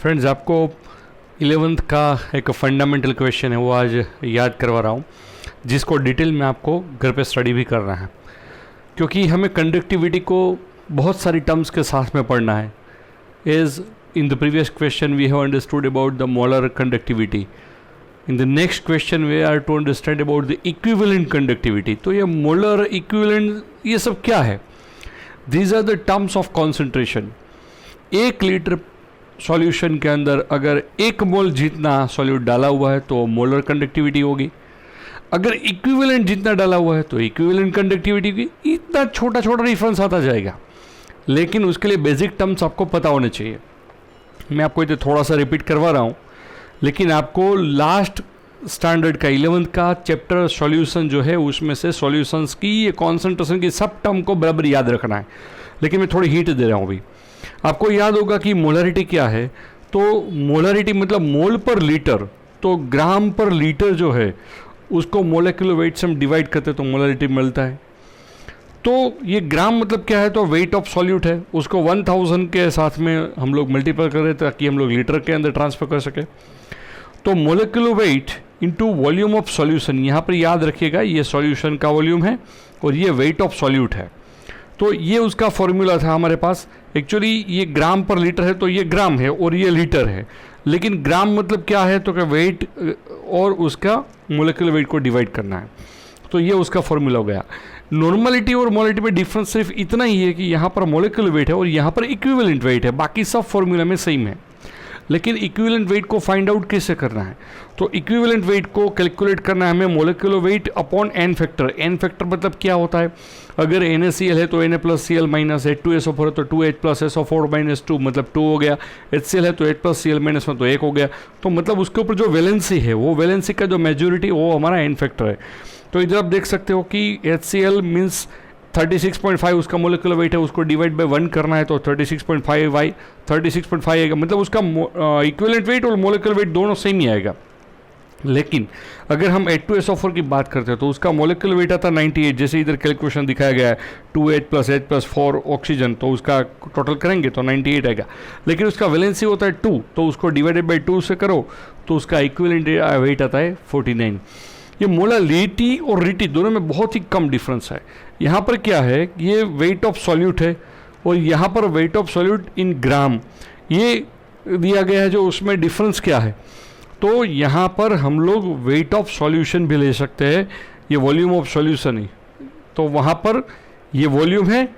Friends, आपको 11th का एक फंडामेंटल क्वेश्चन है वो आज याद करवा रहा हूँ, जिसको डिटेल में आपको घर पे स्टडी भी करना है, क्योंकि हमें कंडक्टिविटी को बहुत सारी टर्म्स के साथ में पढ़ना है. As in the previous question we have understood about the molar conductivity. In the next question we are to understand about the equivalent conductivity. तो ये मोलर, इक्विवेलेंट, ये सब क्या है? These are the terms of concentration. 1 litre solution के अंदर अगर 1 मोल जितना सॉल्यूट डाला हुआ है तो मोलर कंडक्टिविटी होगी. अगर इक्विवेलेंट जितना डाला हुआ है तो इक्विवेलेंट कंडक्टिविटी की. इतना छोटा छोटा डिफरेंस आता जाएगा, लेकिन उसके लिए बेसिक टर्म्स आपको पता होने चाहिए. मैं आपको इसे थोड़ा सा रिपीट करवा रहा हूँ, लेकिन आपको लास्ट स्टैंडर्ड का 11th का चैप्टर सॉल्यूशन जो है उसमें से सॉल्यूशंस की ये कॉन्सेंट्रेशन की सब टर्म को बराबर याद रखना है. लेकिन मैं थोड़ी हिंट दे रहा हूँ. अभी आपको याद होगा कि मोलरिटी क्या है. तो मोलरिटी मतलब मोल पर लीटर. तो ग्राम पर लीटर जो है उसको मोलेक्युलर वेट से हम डिवाइड करते हैं तो मोलरिटी मिलता है. तो ये ग्राम मतलब क्या है? तो वेट ऑफ सॉल्यूट है, उसको 1000 के साथ में हम लोग मल्टीप्लाई कर रहे हैं ताकि हम लोग लीटर के अंदर ट्रांसफर कर सके. तो molecular weight into volume of solution. यहाँ पर याद रखिएगा ये सॉल्यूशन का वॉल्यूम है और ये वेट ऑफ सॉल्यूट है. तो ये उसका फॉर्मूला था हमारे पास. एक्चुअली ये ग्राम पर लीटर है तो ये ग्राम है और ये लीटर है, लेकिन ग्राम मतलब क्या है? तो क्या वेट और उसका मोलेक्युलर वेट को डिवाइड करना है. तो ये उसका फॉर्मूला हो गया. नॉर्मलिटी और मोलरिटी में डिफरेंस सिर्फ इतना ही है कि यहाँ पर मोलेक्युलर वेट है और यहाँ पर इक्विवेलेंट वेट है. बाकी सब फॉर्मूला में सेम है, लेकिन इक्विवेलेंट वेट को फाइंड आउट कैसे करना है? तो इक्विवेलेंट वेट को कैलकुलेट करना है हमें molecular weight upon N factor. N factor मतलब क्या होता है? अगर NaCl है तो Na plus Cl minus, H2SO4 है तो 2H प्लस SO4 माइनस 2 मतलब 2 हो गया. HCl है तो H प्लस Cl माइनस 1 तो 1 हो गया. तो मतलब उसके ऊपर जो वैलेंसी है वो वैलेंसी का जो मेजोरिटी वो हमारा एन फैक्टर है. तो इधर आप देख सकते हो कि HCl मीन्स 36.5 उसका मोलेकुलर वेट है, उसको डिवाइड बाय 1 करना है तो 36.5 आएगा. मतलब उसका इक्विवेलेंट वेट और मोलेकुलर वेट दोनों सेम ही आएगा. लेकिन अगर हम H2SO4 की बात करते हैं तो उसका मोलेकुलर वेट आता 98, जैसे इधर कैलकुलेशन दिखाया गया है 2H plus H plus 4 oxygen, तो उसका टोटल करेंगे तो 98 आएगा. लेकिन उसका वैलेंसी होता है 2, तो उसको डिवाइडेड बाय 2 से करो तो उसका इक्विवेलेंट वेट आता है 49. ये मोलालिटी और रिटी दोनों में बहुत ही कम डिफरेंस है. यहाँ पर क्या है? ये वेट ऑफ सॉल्यूट है और यहाँ पर वेट ऑफ सॉल्यूट इन ग्राम ये दिया गया है. जो उसमें डिफरेंस क्या है? तो यहाँ पर हम लोग वेट ऑफ सॉल्यूशन भी ले सकते हैं, ये वॉल्यूम ऑफ सॉल्यूशन ही. तो वहाँ पर ये वॉल्यूम है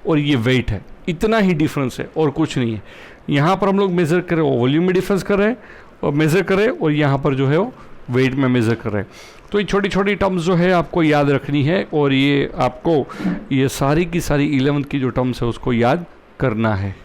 और ये वेट है. इतना ही डिफरेंस है और कुछ नहीं है. यहाँ पर हम लोग मेज़र करें वो वॉल्यूम में डिफरेंस कर रहे हैं और मेज़र करें, और यहाँ पर जो है वो वेट में मेज़र कर रहे हैं. तो ये छोटी छोटी टर्म्स जो है आपको याद रखनी है, और ये आपको ये सारी की सारी 11th की जो टर्म्स है उसको याद करना है.